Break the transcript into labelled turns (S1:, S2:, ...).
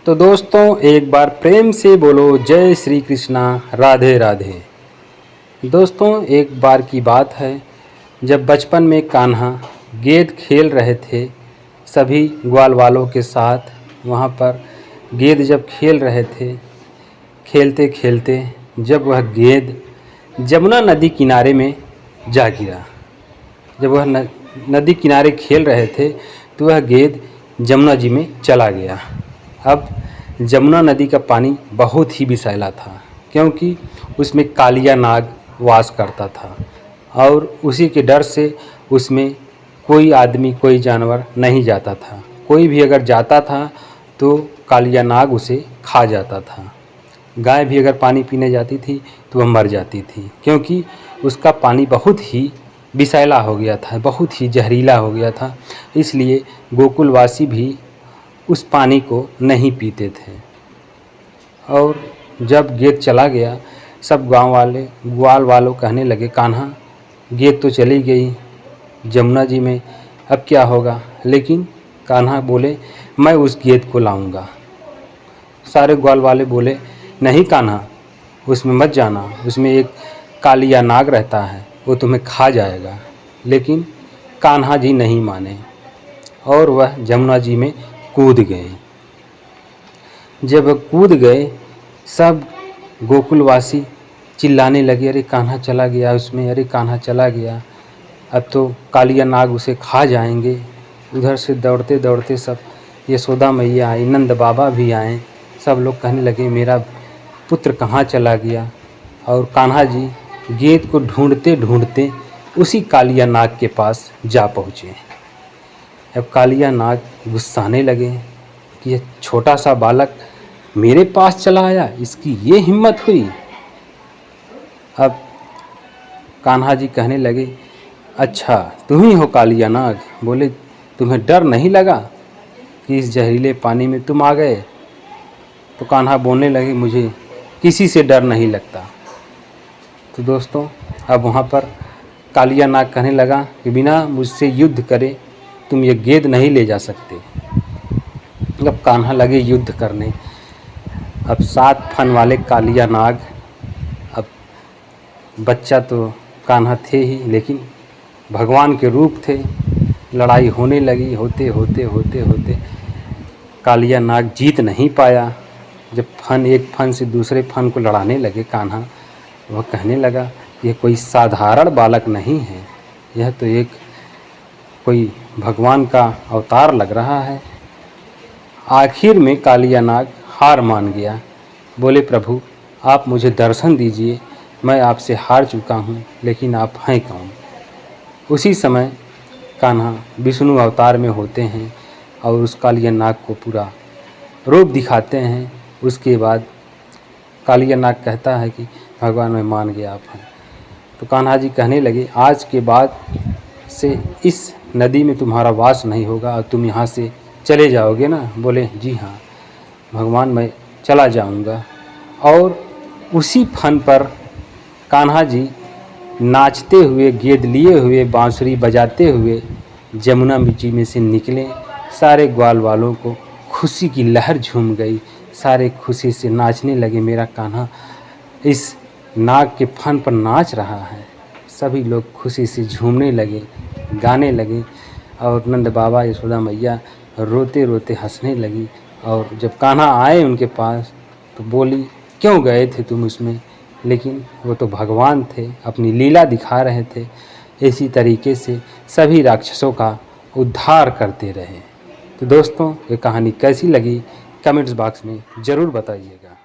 S1: तो दोस्तों एक बार प्रेम से बोलो जय श्री कृष्णा, राधे राधे। दोस्तों एक बार की बात है, जब बचपन में कान्हा गेंद खेल रहे थे सभी ग्वाल वालों के साथ। वहाँ पर गेंद जब खेल रहे थे, खेलते खेलते जब वह गेंद जमुना नदी किनारे में जा गिरा। जब वह नदी किनारे खेल रहे थे तो वह गेंद जमुना जी में चला गया। अब जमुना नदी का पानी बहुत ही विषैला था, क्योंकि उसमें कालिया नाग वास करता था और उसी के डर से उसमें कोई आदमी कोई जानवर नहीं जाता था। कोई भी अगर जाता था तो कालिया नाग उसे खा जाता था। गाय भी अगर पानी पीने जाती थी तो वह मर जाती थी, क्योंकि उसका पानी बहुत ही विषैला हो गया था, बहुत ही जहरीला हो गया था। इसलिए गोकुलवासी भी उस पानी को नहीं पीते थे। और जब गेंद चला गया, सब गांव वाले ग्वाल वालों कहने लगे, कान्हा गेंद तो चली गई जमुना जी में, अब क्या होगा। लेकिन कान्हा बोले, मैं उस गेंद को लाऊंगा। सारे ग्वाल वाले बोले, नहीं कान्हा, उसमें मत जाना, उसमें एक कालिया नाग रहता है, वो तुम्हें खा जाएगा। लेकिन कान्हा जी नहीं माने और वह जमुना जी में कूद गए। जब वह कूद गए, सब गोकुलवासी चिल्लाने लगे, अरे कान्हा चला गया उसमें, अरे कान्हा चला गया, अब तो कालिया नाग उसे खा जाएंगे। उधर से दौड़ते दौड़ते सब यशोदा मैया आई, नंद बाबा भी आए। सब लोग कहने लगे, मेरा पुत्र कहाँ चला गया। और कान्हा जी गेंद को ढूंढते ढूंढते उसी कालिया नाग के पास जा पहुँचे। अब कालिया नाग गुस्साने लगे कि यह छोटा सा बालक मेरे पास चला आया, इसकी ये हिम्मत हुई। अब कान्हा जी कहने लगे, अच्छा तुम ही हो कालिया नाग। बोले, तुम्हें डर नहीं लगा कि इस जहरीले पानी में तुम आ गए। तो कान्हा बोलने लगे, मुझे किसी से डर नहीं लगता। तो दोस्तों अब वहाँ पर कालिया नाग कहने लगा कि बिना मुझसे युद्ध करे तुम ये गेंद नहीं ले जा सकते। अब कान्हा लगे युद्ध करने। अब 7 फन वाले कालिया नाग, अब बच्चा तो कान्हा थे ही, लेकिन भगवान के रूप थे। लड़ाई होने लगी, होते होते होते होते कालिया नाग जीत नहीं पाया। जब फन एक फन से दूसरे फन को लड़ाने लगे कान्हा, वह कहने लगा, यह कोई साधारण बालक नहीं है, यह तो एक कोई भगवान का अवतार लग रहा है। आखिर में कालिया नाग हार मान गया। बोले, प्रभु आप मुझे दर्शन दीजिए, मैं आपसे हार चुका हूँ, लेकिन आप हैं कौन। उसी समय कान्हा विष्णु अवतार में होते हैं और उस कालिया नाग को पूरा रूप दिखाते हैं। उसके बाद कालिया नाग कहता है कि भगवान मैं मान गया, आप हैं। तो कान्हा जी कहने लगे, आज के बाद से इस नदी में तुम्हारा वास नहीं होगा और तुम यहाँ से चले जाओगे ना। बोले, जी हाँ भगवान मैं चला जाऊँगा। और उसी फन पर कान्हा जी नाचते हुए, गेंद लिए हुए, बांसुरी बजाते हुए जमुना जी में से निकले। सारे ग्वाल वालों को खुशी की लहर झूम गई, सारे खुशी से नाचने लगे, मेरा कान्हा इस नाग के फन पर नाच रहा है। सभी लोग खुशी से झूमने लगे, गाने लगे और नंद बाबा यशोदा मैया रोते रोते हंसने लगी। और जब कान्हा आए उनके पास तो बोली, क्यों गए थे तुम उसमें। लेकिन वो तो भगवान थे, अपनी लीला दिखा रहे थे। इसी तरीके से सभी राक्षसों का उद्धार करते रहे। तो दोस्तों ये कहानी कैसी लगी कमेंट्स बॉक्स में ज़रूर बताइएगा।